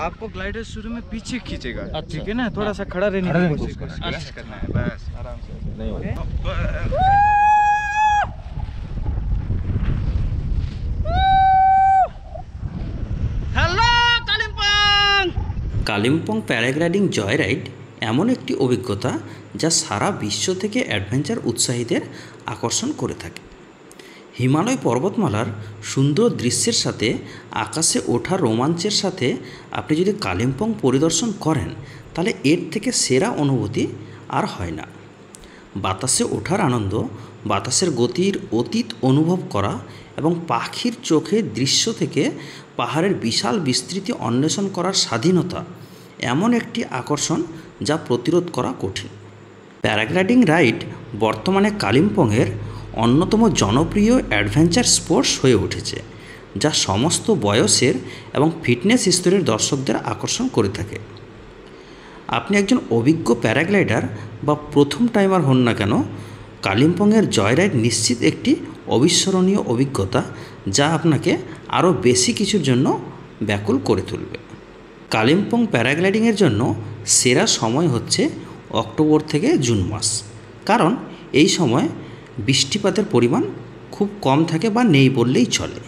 आपको ग्लाइडर शुरू में पीछे खींचेगा। अच्छा। ठीक है ना, थोड़ा सा खड़ा रहने की कोशिश करना है, बस आराम से। नहीं होगा। Hello Kalimpong. Kalimpong paragliding joyride এমন একটি অভিজ্ঞতা যা সারা বিশ্ব থেকে অ্যাডভেঞ্চার উৎসাহীদের আকর্ষণ করে থাকে। হিমালয় পর্বতমালার সুন্দর দৃশ্যের সাথে আকাশে ওঠা রোমাঞ্চের সাথে আপনি যদি কালিম্পং পরিদর্শন করেন তাহলে এর থেকে সেরা অনুভূতি আর হয় না। বাতাসে ওঠার আনন্দ, বাতাসের গতির অতীত অনুভব করা এবং পাখির চোখে দৃশ্য থেকে পাহাড়ের বিশাল বিস্তৃতি অন্বেষণ করার স্বাধীনতা এমন একটি আকর্ষণ যা প্রতিরোধ করা কঠিন। প্যারাগ্লাইডিং রাইড বর্তমানে কালিম্পংয়ের অন্যতম জনপ্রিয় অ্যাডভেঞ্চার স্পোর্টস হয়ে উঠেছে, যা সমস্ত বয়সের এবং ফিটনেস স্তরের দর্শকদের আকর্ষণ করে থাকে। আপনি একজন অভিজ্ঞ প্যারাগ্লাইডার বা প্রথম টাইমার হন না কেন, কালিম্পংয়ের জয়রাইড নিশ্চিত একটি অবিস্মরণীয় অভিজ্ঞতা যা আপনাকে আরও বেশি কিছুর জন্য ব্যাকুল করে তুলবে। কালিম্পং প্যারাগ্লাইডিংয়ের জন্য সেরা সময় হচ্ছে অক্টোবর থেকে জুন মাস, কারণ এই সময় বৃষ্টিপাতের পরিমাণ খুব কম থাকে বা নেই বললেই চলে।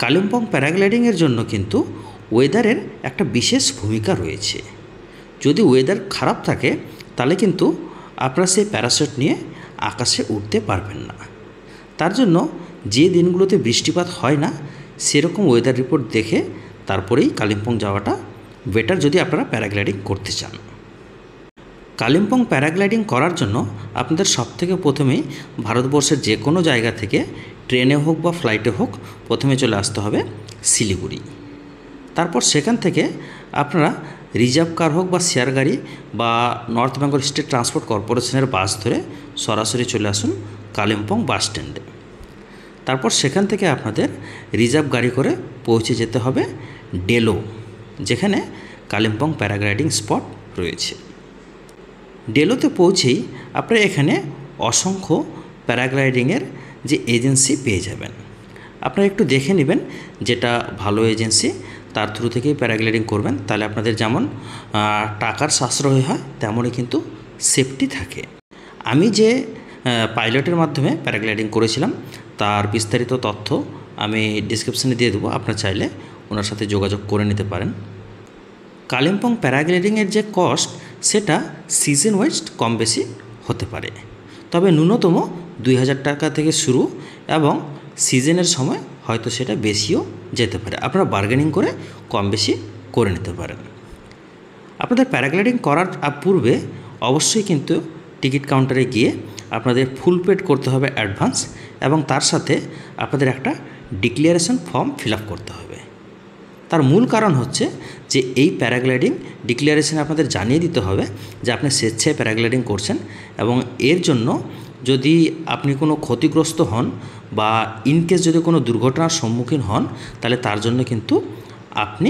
কালিম্পং প্যারাগ্লাইডিংয়ের জন্য কিন্তু ওয়েদারের একটা বিশেষ ভূমিকা রয়েছে। যদি ওয়েদার খারাপ থাকে তাহলে কিন্তু আপনারা সেই প্যারাশুট নিয়ে আকাশে উঠতে পারবেন না। তার জন্য যে দিনগুলোতে বৃষ্টিপাত হয় না সেরকম ওয়েদার রিপোর্ট দেখে তারপরেই কালিম্পং যাওয়াটা বেটার যদি আপনারা প্যারাগ্লাইডিং করতে চান। কালিম্পং প্যারাগ্লাইডিং করার জন্য আপনাদের সবথেকে প্রথমেই ভারতবর্ষের যে কোনো জায়গা থেকে ট্রেনে হোক বা ফ্লাইটে হোক প্রথমে চলে আসতে হবে শিলিগুড়ি। তারপর সেখান থেকে আপনারা রিজার্ভ কার হোক বা শেয়ার গাড়ি বা নর্থ বেঙ্গল স্টেট ট্রান্সপোর্ট কর্পোরেশনের বাস ধরে সরাসরি চলে আসুন কালিম্পং বাস স্ট্যান্ডে। তারপর সেখান থেকে আপনাদের রিজার্ভ গাড়ি করে পৌঁছে যেতে হবে ডেলো, যেখানে কালিম্পং প্যারাগ্লাইডিং স্পট রয়েছে। ডেলোতে পৌঁছেই আপনারা এখানে অসংখ্য প্যারাগ্লাইডিংয়ের যে এজেন্সি পেয়ে যাবেন। আপনারা একটু দেখে নেবেন যেটা ভালো এজেন্সি, তার থ্রু থেকেই প্যারাগ্লাইডিং করবেন, তাহলে আপনাদের যেমন টাকার সাশ্রয় হয় তেমনই কিন্তু সেফটি থাকে। আমি যে পাইলটের মাধ্যমে প্যারাগ্লাইডিং করেছিলাম তার বিস্তারিত তথ্য আমি ডিসক্রিপশানে দিয়ে দেবো, আপনারা চাইলে ওনার সাথে যোগাযোগ করে নিতে পারেন। কালিম্পং প্যারাগ্লাইডিংয়ের যে কস্ট সেটা সিজন ওয়াইজ কম বেশি হতে পারে, তবে ন্যূনতম 2000 টাকা থেকে শুরু এবং সিজনের সময় হয়তো সেটা বেশিও যেতে পারে। আপনারা বার্গেনিং করে কম বেশি করে নিতে পারেন। আপনাদের প্যারাগ্লাইডিং করার পূর্বে অবশ্যই কিন্তু টিকিট কাউন্টারে গিয়ে আপনাদের ফুল পেড করতে হবে অ্যাডভান্স, এবং তার সাথে আপনাদের একটা ডিক্লারেশন ফর্ম ফিল আপ করতে হবে। তার মূল কারণ হচ্ছে যে এই প্যারাগ্লাইডিং ডিক্লারেশনে আপনাদের জানিয়ে দিতে হবে যে আপনি স্বেচ্ছায় প্যারাগ্লাইডিং করছেন, এবং এর জন্য যদি আপনি কোনো ক্ষতিগ্রস্ত হন বা ইনকেস যদি কোনো দুর্ঘটনার সম্মুখীন হন তাহলে তার জন্য কিন্তু আপনি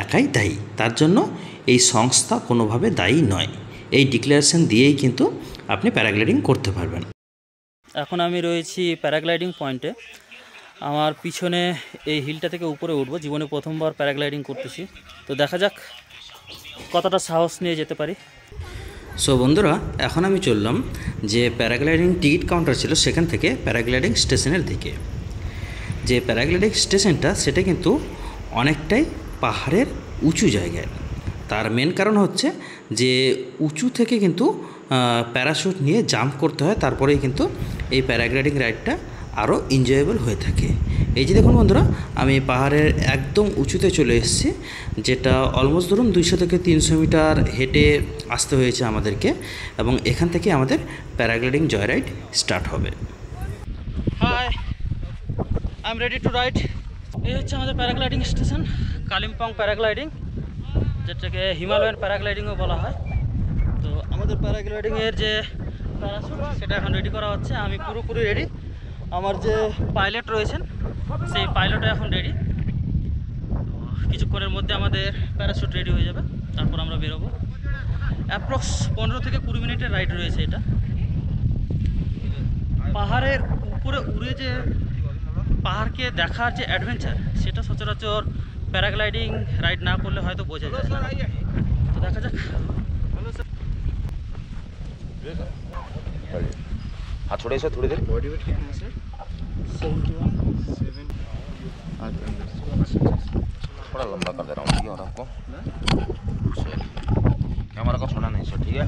একাই দায়ী, তার জন্য এই সংস্থা কোনোভাবে দায়ী নয়। এই ডিক্লারেশন দিয়েই কিন্তু আপনি প্যারাগ্লাইডিং করতে পারবেন। এখন আমি রয়েছি প্যারাগ্লাইডিং পয়েন্টে। আমার পিছনে এই হিলটা থেকে উপরে উঠবো, জীবনে প্রথমবার প্যারাগ্লাইডিং করতেছি, তো দেখা যাক কতটা সাহস নিয়ে যেতে পারি। সো বন্ধুরা, এখন আমি চললাম যে প্যারাগ্লাইডিং টিকিট কাউন্টার ছিল সেখান থেকে প্যারাগ্লাইডিং স্টেশনের দিকে। যে প্যারাগ্লাইডিং স্টেশনটা সেটা কিন্তু অনেকটাই পাহাড়ের উঁচু জায়গায়। তার মেন কারণ হচ্ছে যে উঁচু থেকে কিন্তু প্যারাশুট নিয়ে জাম্প করতে হয়, তারপরেই কিন্তু এই প্যারাগ্লাইডিং রাইডটা আরও এনজয়েবল হয়ে থাকে। এই যে দেখুন বন্ধুরা, আমি পাহাড়ের একদম উঁচুতে চলে এসেছি, যেটা অলমোস্ট ধরুন 200 থেকে 300 মিটার হেঁটে আসতে হয়েছে আমাদেরকে, এবং এখান থেকে আমাদের প্যারাগ্লাইডিং জয়রাইড স্টার্ট হবে। Hi, I am ready to ride. এই হচ্ছে আমাদের প্যারাগ্লাইডিং স্টেশন, কালিম্পং প্যারাগ্লাইডিং, যেটাকে হিমালয়ান প্যারাগ্লাইডিংও বলা হয়। তো আমাদের প্যারাগ্লাইডিংয়ের যে প্যারাশুট সেটা এখন রেডি করা হচ্ছে। আমি পুরোপুরি রেডি, আমার যে পাইলট রয়েছেন সেই পাইলটও এখন রেডি। কিছুক্ষণের মধ্যে আমাদের প্যারাশুট রেডি হয়ে যাবে, তারপর আমরা বেরোবো। অ্যাপ্রক্স 15 থেকে 20 মিনিটের রাইড রয়েছে এটা। পাহাড়ের উপরে উড়ে যে পাহাড়কে দেখার যে অ্যাডভেঞ্চার সেটা সচরাচর প্যারাগ্লাইডিং রাইড না করলে হয়তো বোঝা যায় না। তো দেখা যাক। हाथ छोड़े सर थोड़ी देर। बॉडी वेट कितना है सर? 71। 7 थोड़ा लंबा कर दे रहा हूँ ठीक है और आपको चलिए कैमरा का छोड़ा नहीं सर ठीक है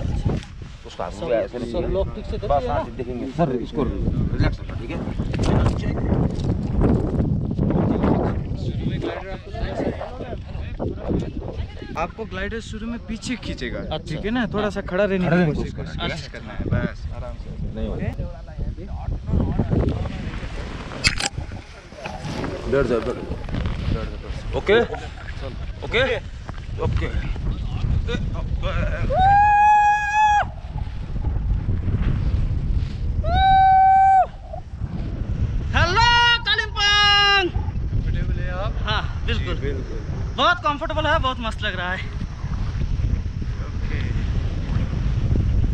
उसका आगे भी ऐसे नहीं सब लोग ठीक से बस हाँ देखेंगे सर इसको रिलैक्स रखना ठीक है आपको ग्लाइडर शुरू में पीछे खींचेगा, अच्छा। ठीक है ना? थोड़ा सा खड़ा रहने की कोशिश करना है, बस आराम से। नहीं ओके? बैठ जाओ okay okay okay hello Kalimpong. Comfortable है आप? हाँ बिल्कुल, जी, बिल्कुल। बहुत कंफर्टेबल है, बहुत मस्त लग रहा है। Okay,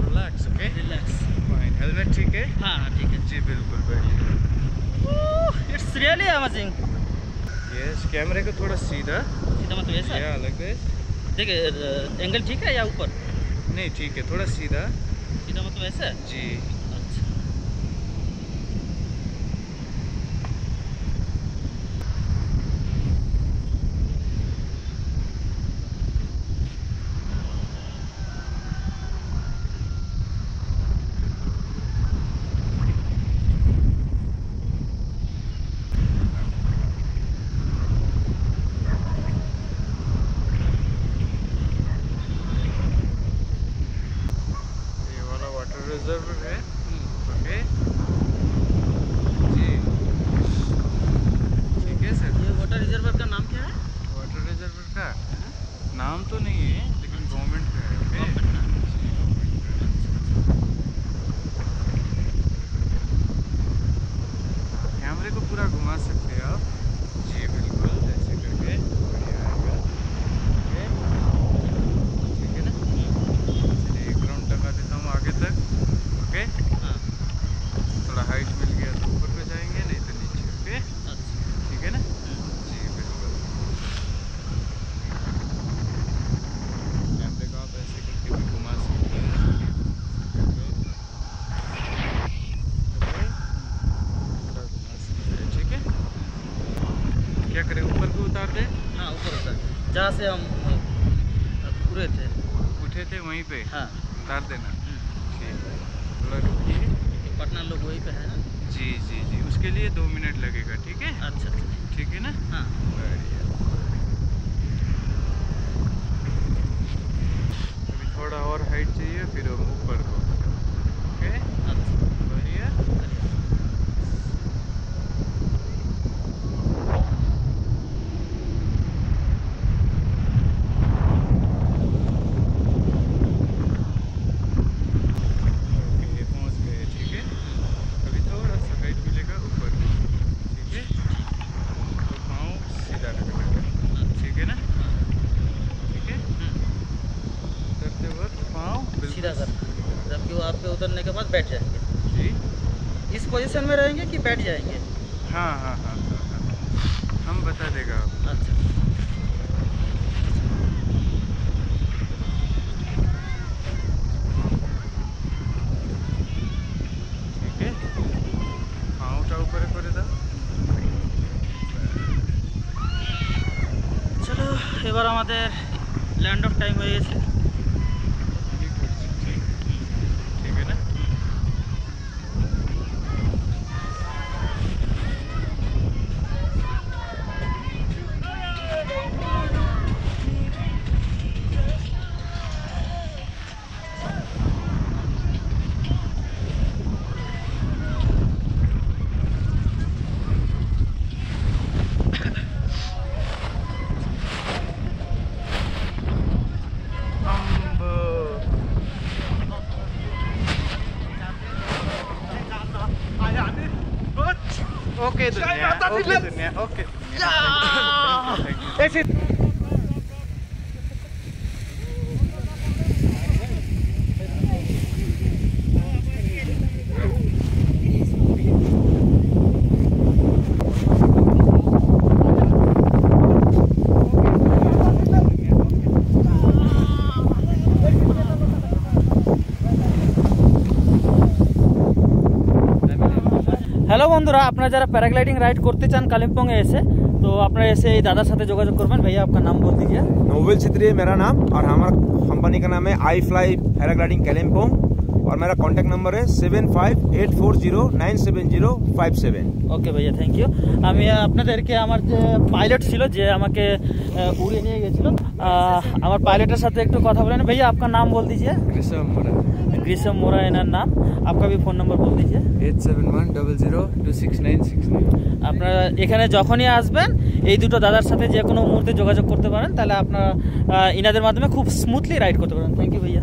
relax. Okay, relax. Fine. Helmet ठीक है? हाँ ठीक है। जी बिल्कुल, बढ़िया। It's really amazing. यस, कैमरे को थोड़ा सीधा, सीधा मतलब ऐसा? या लाइक दिस। देखिए एंगल ठीक है या ऊपर? नहीं ठीक है, थोड़ा सीधा। सीधा मतलब ऐसा? जी। अच्छा। ये वाला वाटर रिजर्व है। ओके जी, ठीक है सर। ये वाटर रिजर्वर का नाम क्या है? वाटर रिजर्व का नाम तो नहीं है, लेकिन गवर्नमेंट का है। ओके, कैमरे को पूरा घुमा सकते हैं आप। जी बिल्कुल, ऐसे करके बढ़िया आएगा। ओके, ठीक है ना? चलिए एक राउंड लगा देता हूँ आगे तक। ओके, हाँ थोड़ा हाइट मिल गया तो ऊपर पे जाएंगे, नहीं तो नीचे। ओके, अच्छा। ठीक है ना? जी बिल्कुल। कैमरे को आप ऐसे करके भी घुमा सकते हैं। ओके, थोड़ा घुमा सकते हैं, ठीक है? क्या करें, ऊपर को उतार दें? हाँ ऊपर होता है, जहाँ से हम पूरे थे। उठे थे वहीं पे हाँ। उतार देना। ठीक, थोड़ा रुकिए। तो पटना लोग वहीं पे है ना? जी जी जी, उसके लिए 2 मिनट लगेगा, ठीक है? अच्छा अच्छा। ठीक है ना? हाँ बढ़िया। अभी थोड़ा और हाइट चाहिए, फिर हम ऊपर को। ओके, अच्छा। बढ़िया। ओके, पहुंच गए, ठीक है? अभी थोड़ा सा हाइट मिलेगा ऊपर को, ठीक है? तो पाँव सीधा रखना है, ठीक है ना? ठीक है? करते वक्त पाँव बिल्कुल सीधा कर, जबकि वो आप पे उतरने के बाद बैठ जाएंगे। जी, इस पोजीशन में रहेंगे कि बैठ जाएंगे? हाँ हाँ हाँ हाँ हाँ, हम बता देगा आपको। अच्छा। ठीक है, पाँवटा ऊपर করে দাও। চলো এবার আমাদের ল্যান্ড অফ টাইম হয়ে গেছে। ঠিক আছে, ঠিক, ঠিক है ना? ओके दुनिया, ओके दुनिया, ओके दुनिया। ऐसे বন্ধুরা, আপনারা যারা প্যারাগ্লাইডিং রাইড করতে চান কালিম্পংয়ে এসে, तो আপনারা এসে এই দাদার সাথে যোগাযোগ করবেন। भैया आपका नाम बोल दीजिए। नोवेल छित्री है मेरा नाम और हमारा कंपनी का नाम है आई फ्लाई पैराग्लाइडिंग कालिम्पोंग और मेरा कॉन्टैक्ट नंबर है 7584097057। ওকে ভাইয়া, থ্যাংক ইউ। আমি আপনাদেরকে আমার যে পাইলট ছিল যে আমাকে উড়িয়ে নিয়ে গেছিল, আমার পাইলটের সাথে একটু কথা বলেন। भैया आपका नाम बोल दीजिए। ग्रीसम मोरा एनार नाम। आपका भी फ़ोन नंबर बोल दीजिए। 8710026969। আপনারা এখানে যখনই আসবেন এই দুটো দাদার সাথে যে কোনো মুহূর্তে যোগাযোগ করতে পারেন, তাহলে আপনারা ইনাদের মাধ্যমে খুব স্মুথলি রাইড করতে পারেন। থ্যাংক ইউ ভাইয়া।